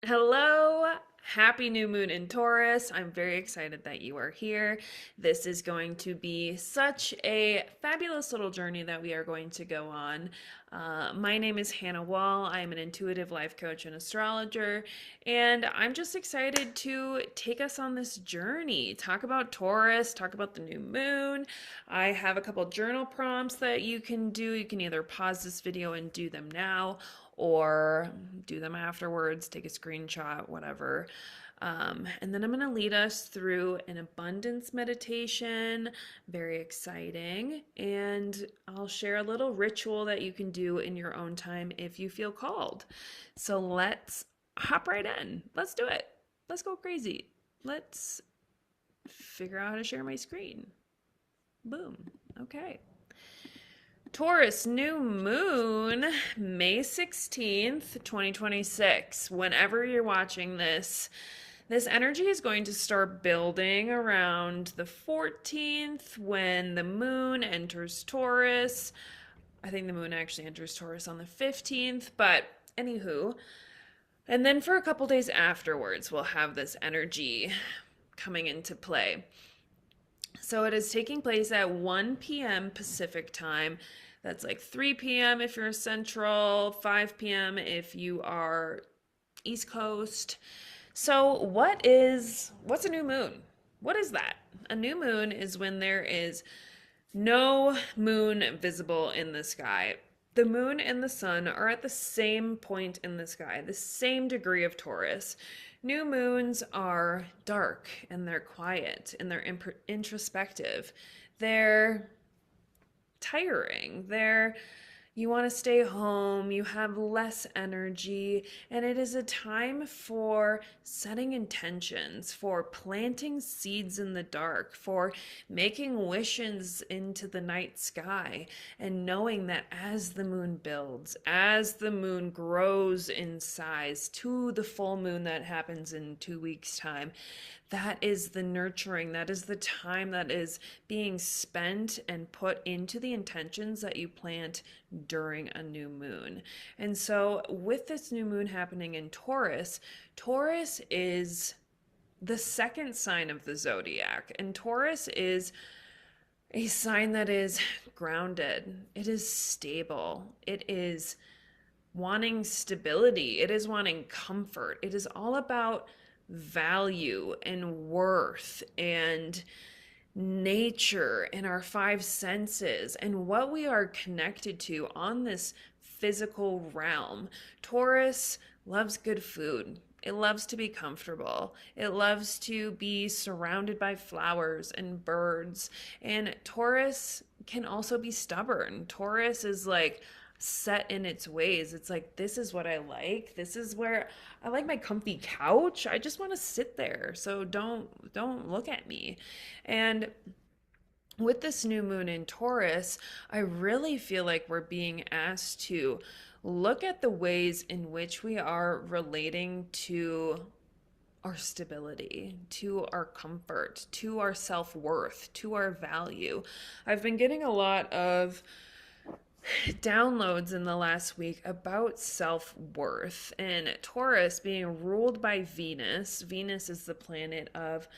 Hello, happy new moon in Taurus. I'm very excited that you are here. This is going to be such a fabulous little journey that we are going to go on. My name is Hannah Wall. I'm an intuitive life coach and astrologer, and I'm just excited to take us on this journey. Talk about Taurus, talk about the new moon. I have a couple journal prompts that you can do. You can either pause this video and do them now, or do them afterwards, take a screenshot, whatever. And then I'm going to lead us through an abundance meditation, very exciting. And I'll share a little ritual that you can do in your own time if you feel called. So let's hop right in. Let's do it. Let's go crazy. Let's figure out how to share my screen. Boom. Okay. Taurus new moon, May 16th, 2026. Whenever you're watching this energy is going to start building around the 14th when the moon enters Taurus. I think the moon actually enters Taurus on the 15th, but anywho. And then for a couple days afterwards, we'll have this energy coming into play. So it is taking place at 1 p.m. Pacific time. That's like 3 p.m. if you're Central, 5 p.m. if you are East Coast. So what's a new moon? What is that? A new moon is when there is no moon visible in the sky. The moon and the sun are at the same point in the sky, the same degree of Taurus. New moons are dark and they're quiet and they're introspective. They're tiring. You want to stay home, you have less energy, and it is a time for setting intentions, for planting seeds in the dark, for making wishes into the night sky, and knowing that as the moon builds, as the moon grows in size to the full moon that happens in 2 weeks' time, that is the nurturing, that is the time that is being spent and put into the intentions that you plant during a new moon. And so, with this new moon happening in Taurus, Taurus is the second sign of the zodiac, and Taurus is a sign that is grounded, it is stable, it is wanting stability, it is wanting comfort, it is all about value and worth and nature and our five senses and what we are connected to on this physical realm. Taurus loves good food. It loves to be comfortable. It loves to be surrounded by flowers and birds. And Taurus can also be stubborn. Taurus is like set in its ways. It's like, this is what I like. This is where I like my comfy couch. I just want to sit there. So don't look at me. And with this new moon in Taurus, I really feel like we're being asked to look at the ways in which we are relating to our stability, to our comfort, to our self worth, to our value. I've been getting a lot of downloads in the last week about self worth and Taurus being ruled by Venus. Venus is the planet of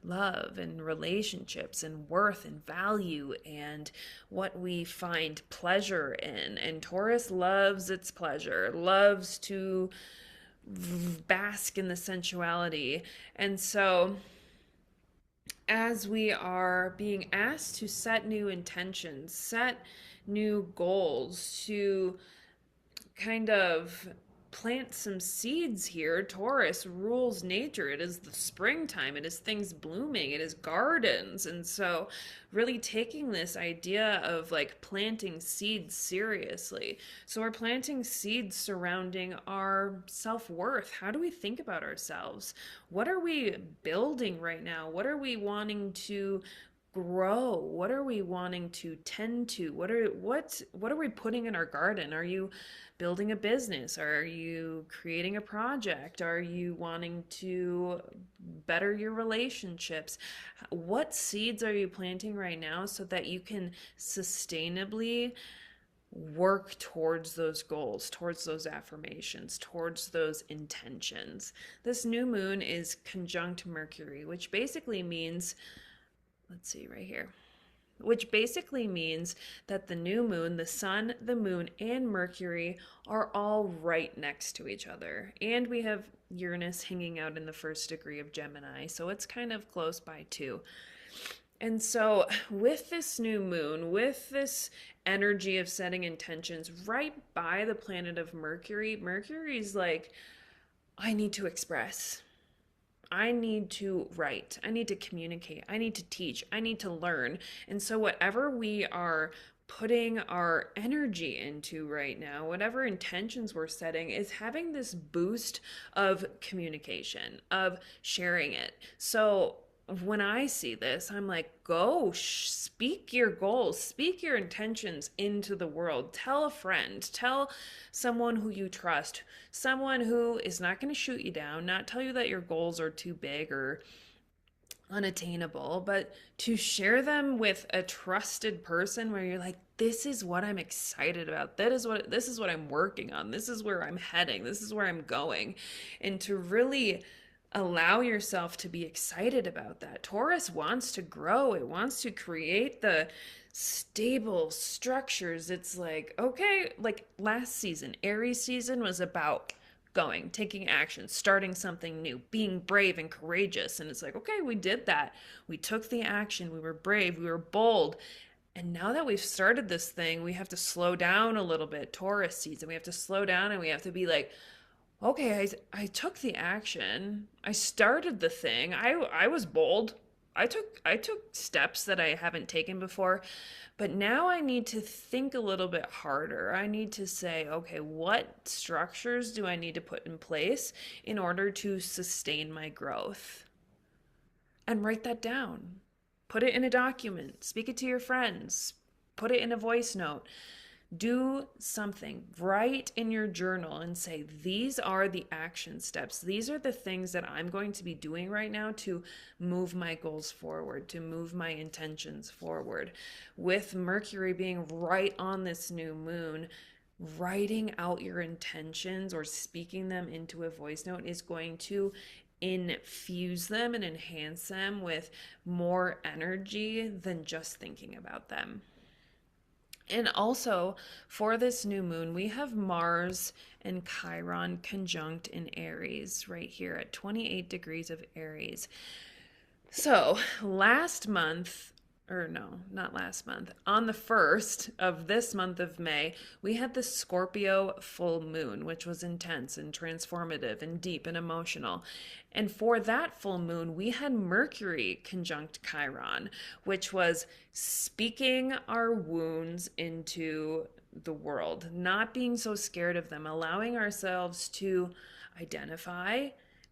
love and relationships and worth and value and what we find pleasure in. And Taurus loves its pleasure, loves to bask in the sensuality. And so, as we are being asked to set new intentions, set new goals, to kind of plant some seeds here. Taurus rules nature. It is the springtime. It is things blooming. It is gardens. And so, really taking this idea of like planting seeds seriously. So, we're planting seeds surrounding our self worth. How do we think about ourselves? What are we building right now? What are we wanting to grow? What are we wanting to tend to? What are we putting in our garden? Are you building a business? Are you creating a project? Are you wanting to better your relationships? What seeds are you planting right now so that you can sustainably work towards those goals, towards those affirmations, towards those intentions. This new moon is conjunct Mercury, which basically means, let's see right here, which basically means that the new moon, the sun, the moon, and Mercury are all right next to each other. And we have Uranus hanging out in the first degree of Gemini, so it's kind of close by too. And so, with this new moon, with this energy of setting intentions right by the planet of Mercury, Mercury's like, I need to express. I need to write. I need to communicate. I need to teach. I need to learn. And so, whatever we are putting our energy into right now, whatever intentions we're setting, is having this boost of communication, of sharing it. So, when I see this, I'm like, go speak your goals, speak your intentions into the world. Tell a friend, tell someone who you trust, someone who is not going to shoot you down, not tell you that your goals are too big or unattainable, but to share them with a trusted person where you're like, this is what I'm excited about. This is what I'm working on. This is where I'm heading. This is where I'm going. And to really allow yourself to be excited about that. Taurus wants to grow. It wants to create the stable structures. It's like, okay, like last season, Aries season was about going, taking action, starting something new, being brave and courageous. And it's like, okay, we did that. We took the action. We were brave. We were bold. And now that we've started this thing, we have to slow down a little bit. Taurus season, we have to slow down and we have to be like, okay, I took the action. I started the thing. I was bold. I took steps that I haven't taken before, but now I need to think a little bit harder. I need to say, okay, what structures do I need to put in place in order to sustain my growth? And write that down. Put it in a document. Speak it to your friends. Put it in a voice note. Do something. Write in your journal and say, these are the action steps. These are the things that I'm going to be doing right now to move my goals forward, to move my intentions forward. With Mercury being right on this new moon, writing out your intentions or speaking them into a voice note is going to infuse them and enhance them with more energy than just thinking about them. And also, for this new moon, we have Mars and Chiron conjunct in Aries right here at 28 degrees of Aries. So, last month, or no, not last month, on the 1st of this month of May, we had the Scorpio full moon, which was intense and transformative and deep and emotional. And for that full moon, we had Mercury conjunct Chiron, which was speaking our wounds into the world, not being so scared of them, allowing ourselves to identify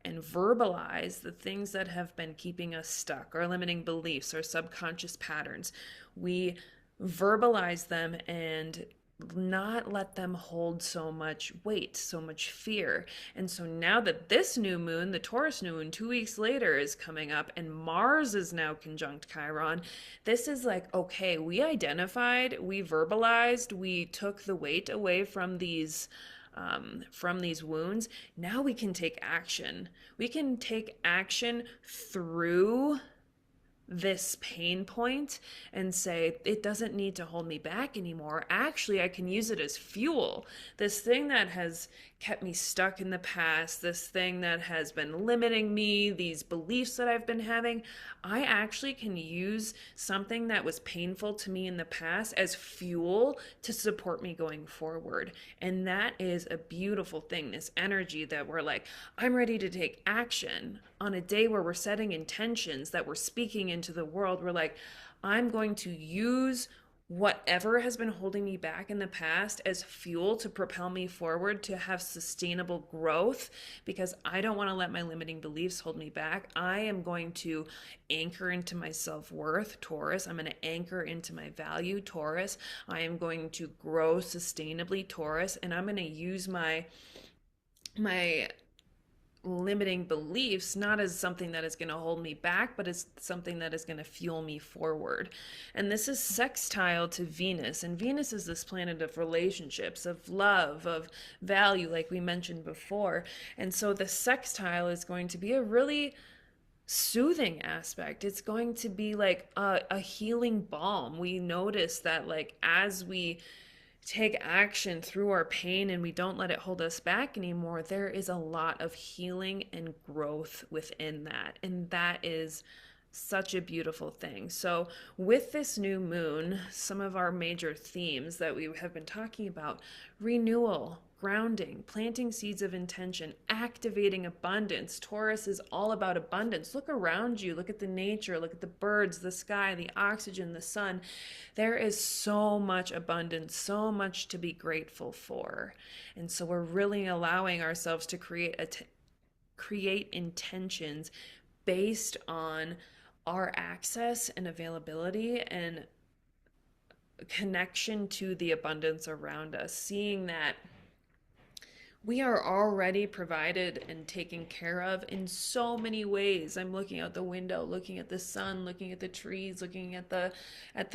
and verbalize the things that have been keeping us stuck, our limiting beliefs, our subconscious patterns. We verbalize them and not let them hold so much weight, so much fear. And so now that this new moon, the Taurus new moon, 2 weeks later is coming up and Mars is now conjunct Chiron, this is like, okay, we identified, we verbalized, we took the weight away from these wounds. Now we can take action. We can take action through this pain point and say, it doesn't need to hold me back anymore. Actually, I can use it as fuel. This thing that has kept me stuck in the past, this thing that has been limiting me, these beliefs that I've been having, I actually can use something that was painful to me in the past as fuel to support me going forward. And that is a beautiful thing, this energy that we're like, I'm ready to take action on a day where we're setting intentions, that we're speaking into the world. We're like, I'm going to use whatever has been holding me back in the past as fuel to propel me forward to have sustainable growth, because I don't want to let my limiting beliefs hold me back. I am going to anchor into my self-worth, Taurus. I'm going to anchor into my value, Taurus. I am going to grow sustainably, Taurus, and I'm going to use my limiting beliefs not as something that is going to hold me back, but as something that is going to fuel me forward. And this is sextile to Venus. And Venus is this planet of relationships, of love, of value, like we mentioned before. And so the sextile is going to be a really soothing aspect. It's going to be like a healing balm. We notice that, like, as we take action through our pain and we don't let it hold us back anymore, there is a lot of healing and growth within that. And that is such a beautiful thing. So, with this new moon, some of our major themes that we have been talking about: renewal, grounding, planting seeds of intention, activating abundance. Taurus is all about abundance. Look around you, look at the nature, look at the birds, the sky, the oxygen, the sun. There is so much abundance, so much to be grateful for. And so we're really allowing ourselves to create intentions based on our access and availability and connection to the abundance around us, seeing that we are already provided and taken care of in so many ways. I'm looking out the window, looking at the sun, looking at the trees, looking at the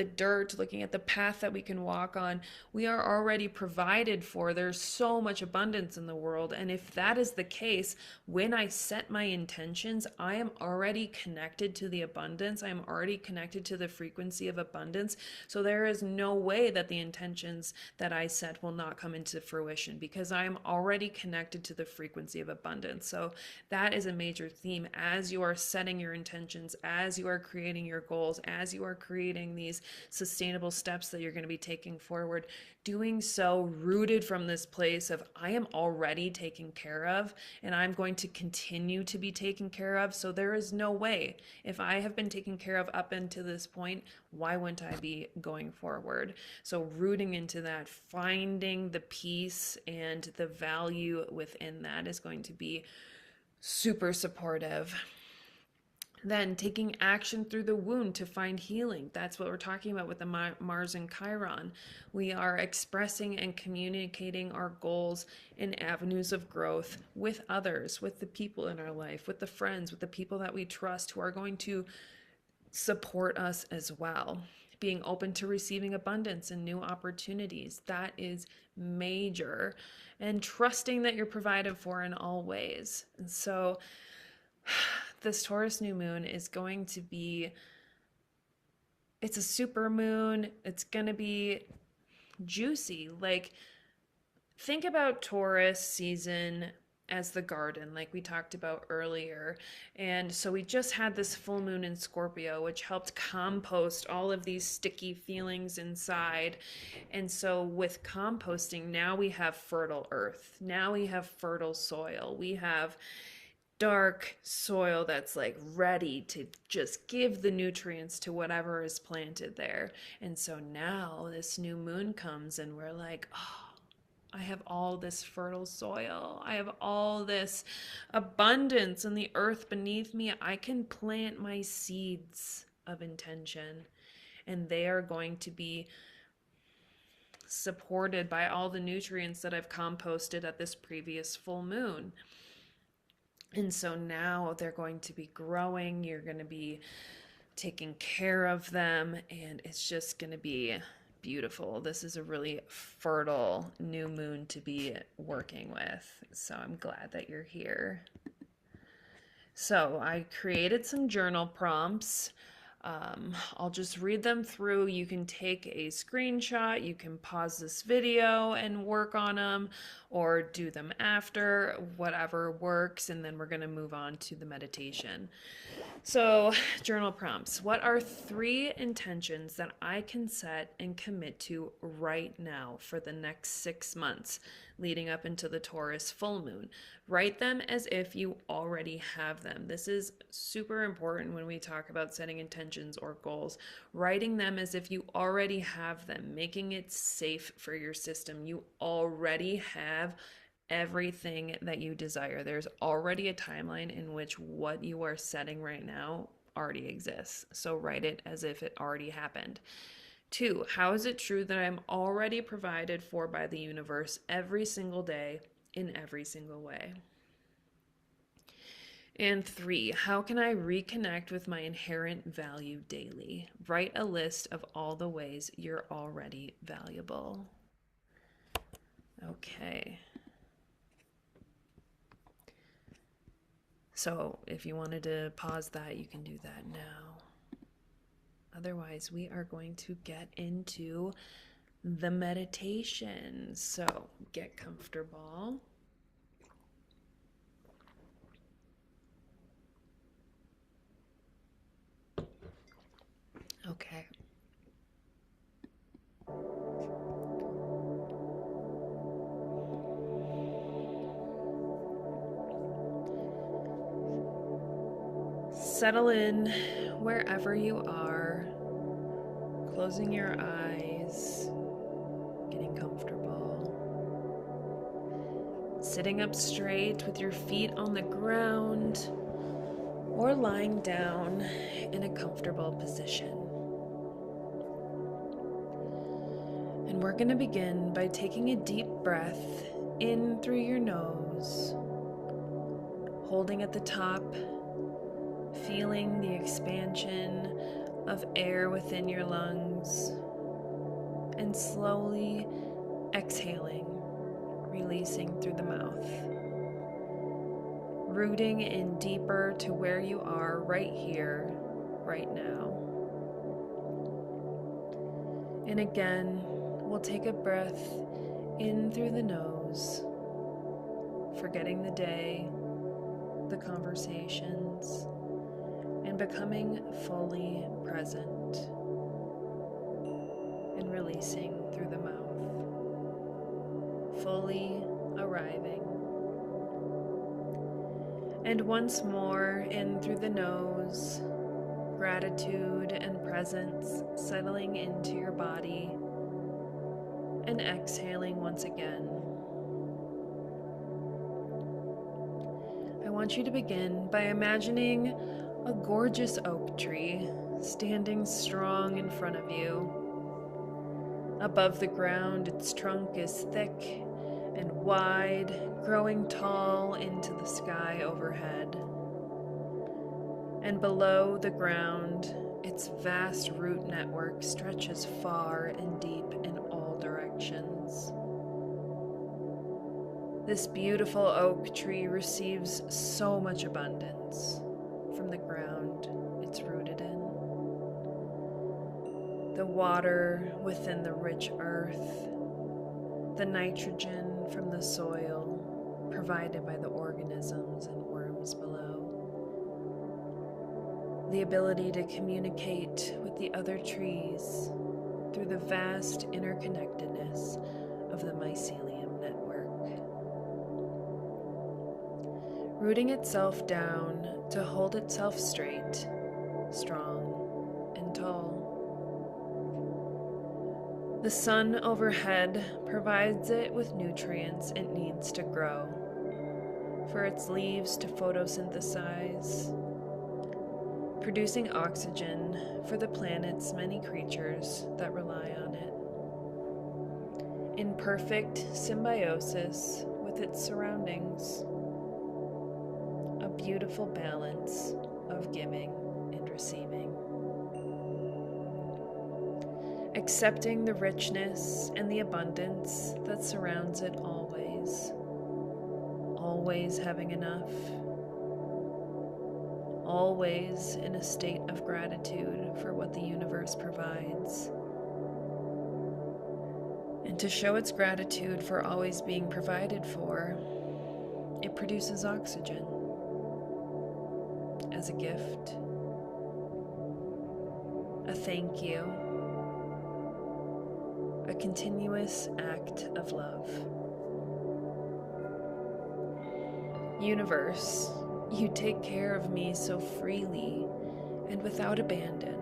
dirt, looking at the path that we can walk on. We are already provided for. There's so much abundance in the world. And if that is the case, when I set my intentions, I am already connected to the abundance. I am already connected to the frequency of abundance. So there is no way that the intentions that I set will not come into fruition, because I am already connected to the frequency of abundance. So that is a major theme as you are setting your intentions, as you are creating your goals, as you are creating these sustainable steps that you're going to be taking forward. Doing so rooted from this place of, I am already taken care of and I'm going to continue to be taken care of. So there is no way, if I have been taken care of up until this point, why wouldn't I be going forward? So rooting into that, finding the peace and the value within that is going to be super supportive. Then taking action through the wound to find healing. That's what we're talking about with the Mars and Chiron. We are expressing and communicating our goals in avenues of growth with others, with the people in our life, with the friends, with the people that we trust who are going to support us as well. Being open to receiving abundance and new opportunities. That is major. And trusting that you're provided for in all ways. And so this Taurus new moon is going to be, it's a super moon. It's going to be juicy. Like, think about Taurus season as the garden, like we talked about earlier. And so we just had this full moon in Scorpio, which helped compost all of these sticky feelings inside. And so with composting, now we have fertile earth. Now we have fertile soil. We have dark soil that's like ready to just give the nutrients to whatever is planted there. And so now this new moon comes and we're like, oh, I have all this fertile soil. I have all this abundance in the earth beneath me. I can plant my seeds of intention, and they are going to be supported by all the nutrients that I've composted at this previous full moon. And so now they're going to be growing. You're going to be taking care of them, and it's just going to be beautiful. This is a really fertile new moon to be working with. So I'm glad that you're here. So I created some journal prompts. I'll just read them through. You can take a screenshot, you can pause this video and work on them, or do them after, whatever works, and then we're going to move on to the meditation. So, journal prompts. What are 3 intentions that I can set and commit to right now for the next 6 months leading up into the Taurus full moon? Write them as if you already have them. This is super important when we talk about setting intentions or goals. Writing them as if you already have them, making it safe for your system. You already have everything that you desire. There's already a timeline in which what you are setting right now already exists. So write it as if it already happened. 2, how is it true that I'm already provided for by the universe every single day in every single way? And 3, how can I reconnect with my inherent value daily? Write a list of all the ways you're already valuable. Okay. So if you wanted to pause that, you can do that now. Otherwise, we are going to get into the meditation. So get comfortable. Okay. Settle in wherever you are, closing your eyes, getting comfortable. Sitting up straight with your feet on the ground or lying down in a comfortable position. And we're going to begin by taking a deep breath in through your nose, holding at the top, feeling the expansion of air within your lungs, and slowly exhaling, releasing through the mouth. Rooting in deeper to where you are right here, right now. And again, we'll take a breath in through the nose, forgetting the day, the conversations, and becoming fully present, and releasing through the mouth, fully arriving. And once more, in through the nose, gratitude and presence settling into your body, and exhaling once again. I want you to begin by imagining a gorgeous oak tree standing strong in front of you. Above the ground, its trunk is thick and wide, growing tall into the sky overhead. And below the ground, its vast root network stretches far and deep in all directions. This beautiful oak tree receives so much abundance from the ground it's rooted in. The water within the rich earth, the nitrogen from the soil provided by the organisms and worms below, the ability to communicate with the other trees through the vast interconnectedness of the mycelium network. Rooting itself down to hold itself straight, strong, and tall. The sun overhead provides it with nutrients it needs to grow, for its leaves to photosynthesize, producing oxygen for the planet's many creatures that rely on it, in perfect symbiosis with its surroundings, a beautiful balance of giving and receiving. Accepting the richness and the abundance that surrounds it always. Always having enough. Always in a state of gratitude for what the universe provides. And to show its gratitude for always being provided for, it produces oxygen as a gift, a thank you, a continuous act of love. Universe, you take care of me so freely and without abandon,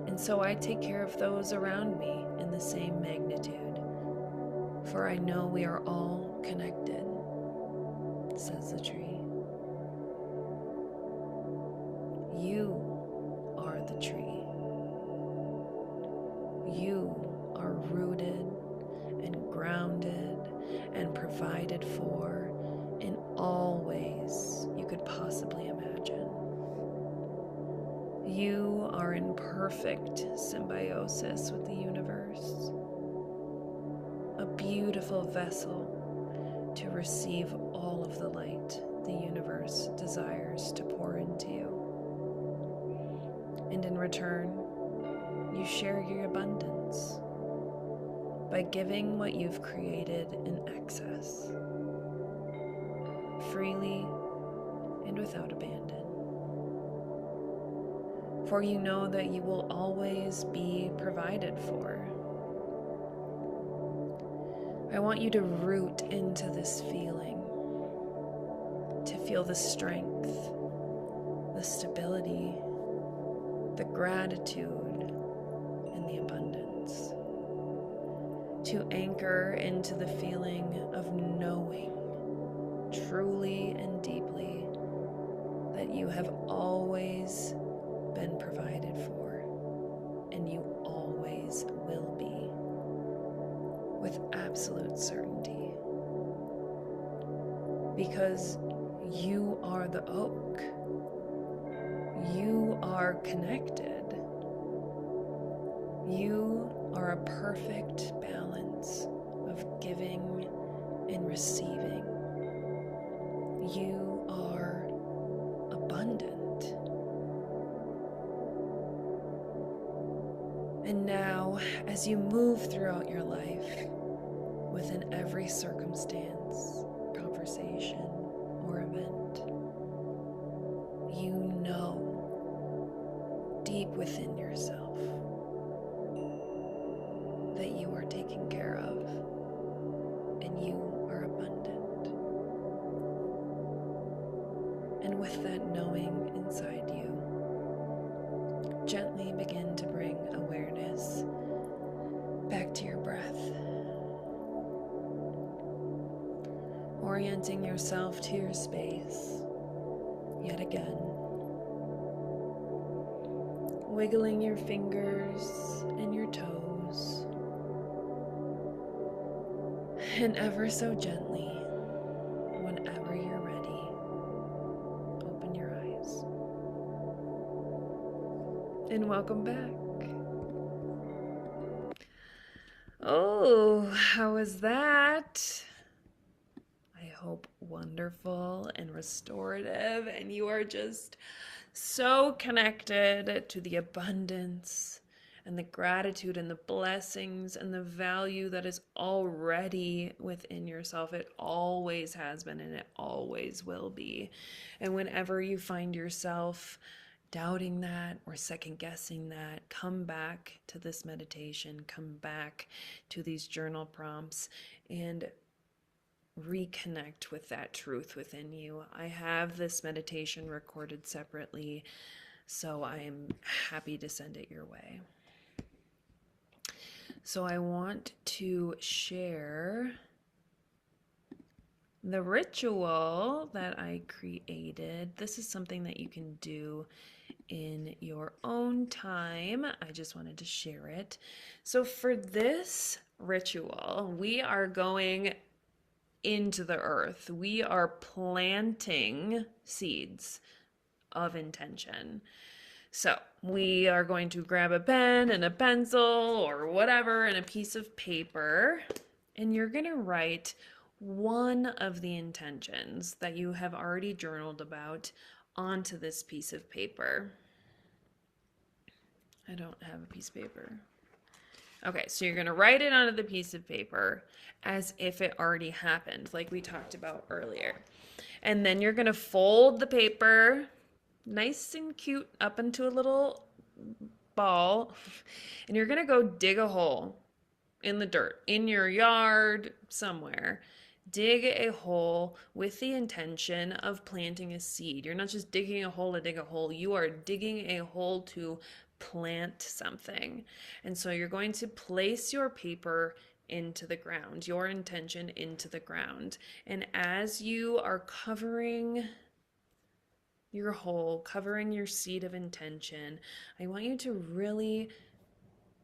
and so I take care of those around me in the same magnitude, for I know we are all connected, says the tree. You are the tree. You are rooted and grounded and provided for in all ways you could possibly in perfect symbiosis with the universe, a beautiful vessel to receive all of the light the universe desires to pour into you. And in return, you share your abundance by giving what you've created in excess, freely and without abandon. For you know that you will always be provided for. I want you to root into this feeling, to feel the strength, the stability, the gratitude, and the abundance. To anchor into the feeling of knowing truly and deeply that you have always been provided for, and you always will be, with absolute certainty. Because you are the oak. You are connected. You are a perfect balance of giving and receiving. You are abundant. And now, as you move throughout your life, within every circumstance, conversation, or event, you know deep within yourself that you are taken care of and you are abundant. And with that knowing inside you, gently begin to bring awareness back to your breath, orienting yourself to your space yet again, wiggling your fingers and your toes, and ever so gently, whenever you're ready, open your eyes. And welcome back. Oh, how was that? I hope wonderful and restorative, and you are just so connected to the abundance and the gratitude and the blessings and the value that is already within yourself. It always has been and it always will be. And whenever you find yourself doubting that or second guessing that, come back to this meditation, come back to these journal prompts, and reconnect with that truth within you. I have this meditation recorded separately, so I am happy to send it your way. So I want to share the ritual that I created. This is something that you can do in your own time. I just wanted to share it. So for this ritual, we are going into the earth. We are planting seeds of intention. So we are going to grab a pen and a pencil or whatever and a piece of paper, and you're going to write one of the intentions that you have already journaled about onto this piece of paper. I don't have a piece of paper. Okay, so you're going to write it onto the piece of paper as if it already happened, like we talked about earlier. And then you're going to fold the paper nice and cute up into a little ball, and you're going to go dig a hole in the dirt, in your yard, somewhere. Dig a hole with the intention of planting a seed. You're not just digging a hole to dig a hole. You are digging a hole to plant something. And so you're going to place your paper into the ground, your intention into the ground. And as you are covering your hole, covering your seed of intention, I want you to really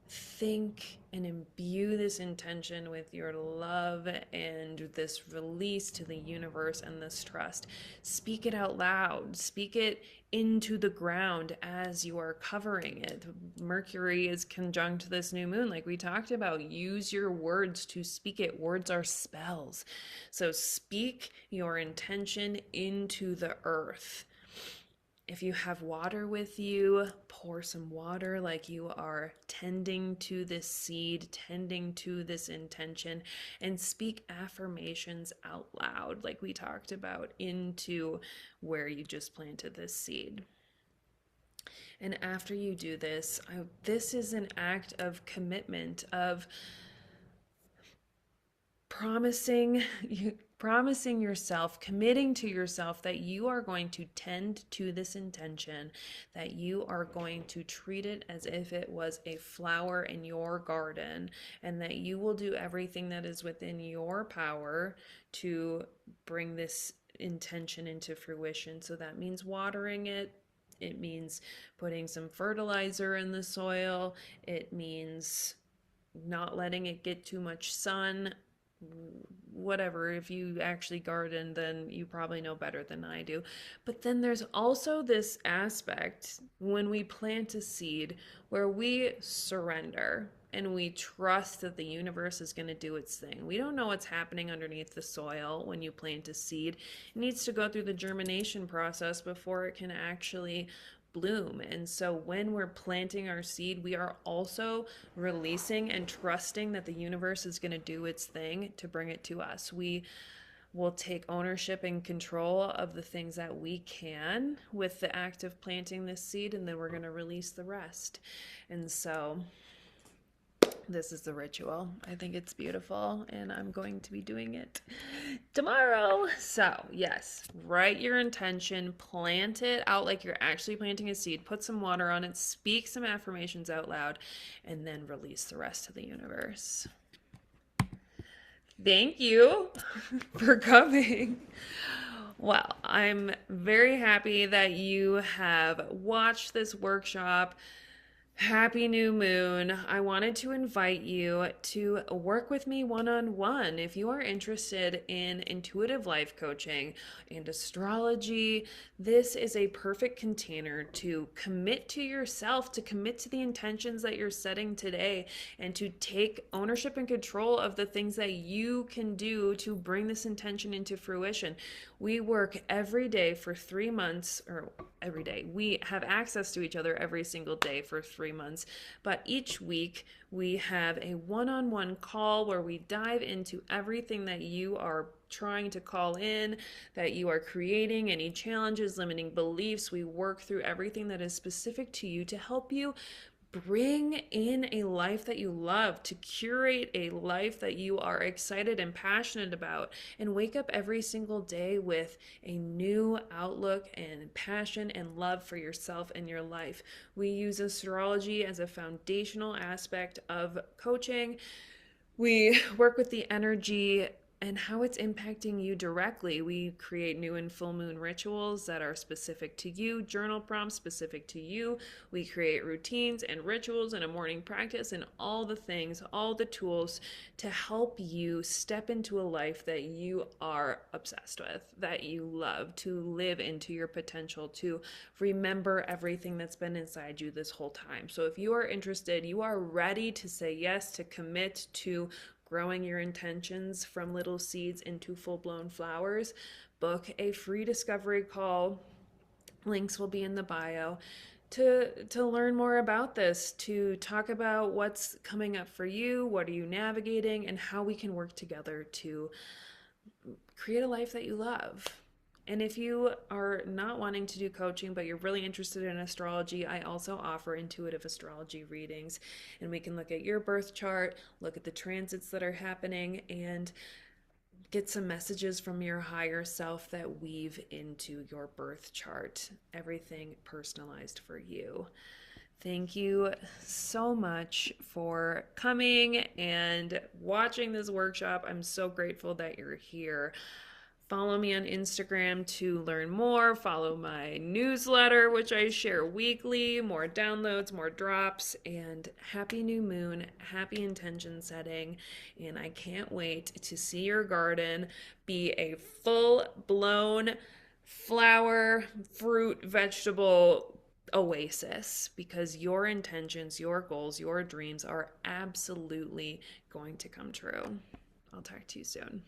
think and imbue this intention with your love and this release to the universe and this trust. Speak it out loud. Speak it into the ground as you are covering it. Mercury is conjunct this new moon, like we talked about. Use your words to speak it. Words are spells. So speak your intention into the earth. If you have water with you, pour some water like you are tending to this seed, tending to this intention, and speak affirmations out loud, like we talked about, into where you just planted this seed. And after you do this, this is an act of commitment, of promising yourself, committing to yourself that you are going to tend to this intention, that you are going to treat it as if it was a flower in your garden, and that you will do everything that is within your power to bring this intention into fruition. So that means watering it. It means putting some fertilizer in the soil. It means not letting it get too much sun. Whatever, if you actually garden, then you probably know better than I do. But then there's also this aspect when we plant a seed where we surrender and we trust that the universe is going to do its thing. We don't know what's happening underneath the soil when you plant a seed. It needs to go through the germination process before it can actually bloom. And so when we're planting our seed, we are also releasing and trusting that the universe is going to do its thing to bring it to us. We will take ownership and control of the things that we can with the act of planting this seed, and then we're going to release the rest. And so this is the ritual. I think it's beautiful, and I'm going to be doing it tomorrow. So, yes, write your intention, plant it out like you're actually planting a seed, put some water on it, speak some affirmations out loud, and then release the rest to the universe. Thank you for coming. Well, I'm very happy that you have watched this workshop. Happy new moon. I wanted to invite you to work with me one-on-one. If you are interested in intuitive life coaching and astrology, this is a perfect container to commit to yourself, to commit to the intentions that you're setting today, and to take ownership and control of the things that you can do to bring this intention into fruition. We work every day for 3 months, or every day. We have access to each other every single day for 3 months. But each week we have a one-on-one call where we dive into everything that you are trying to call in, that you are creating, any challenges, limiting beliefs. We work through everything that is specific to you to help you bring in a life that you love, to curate a life that you are excited and passionate about, and wake up every single day with a new outlook and passion and love for yourself and your life. We use astrology as a foundational aspect of coaching. We work with the energy and how it's impacting you directly. We create new and full moon rituals that are specific to you, journal prompts specific to you. We create routines and rituals and a morning practice and all the things, all the tools to help you step into a life that you are obsessed with, that you love, to live into your potential, to remember everything that's been inside you this whole time. So if you are interested, you are ready to say yes, to commit to growing your intentions from little seeds into full-blown flowers, book a free discovery call. Links will be in the bio to learn more about this, to talk about what's coming up for you, what are you navigating, and how we can work together to create a life that you love. And if you are not wanting to do coaching, but you're really interested in astrology, I also offer intuitive astrology readings. And we can look at your birth chart, look at the transits that are happening, and get some messages from your higher self that weave into your birth chart. Everything personalized for you. Thank you so much for coming and watching this workshop. I'm so grateful that you're here. Follow me on Instagram to learn more. Follow my newsletter, which I share weekly. More downloads, more drops, and happy new moon, happy intention setting. And I can't wait to see your garden be a full blown flower, fruit, vegetable oasis because your intentions, your goals, your dreams are absolutely going to come true. I'll talk to you soon.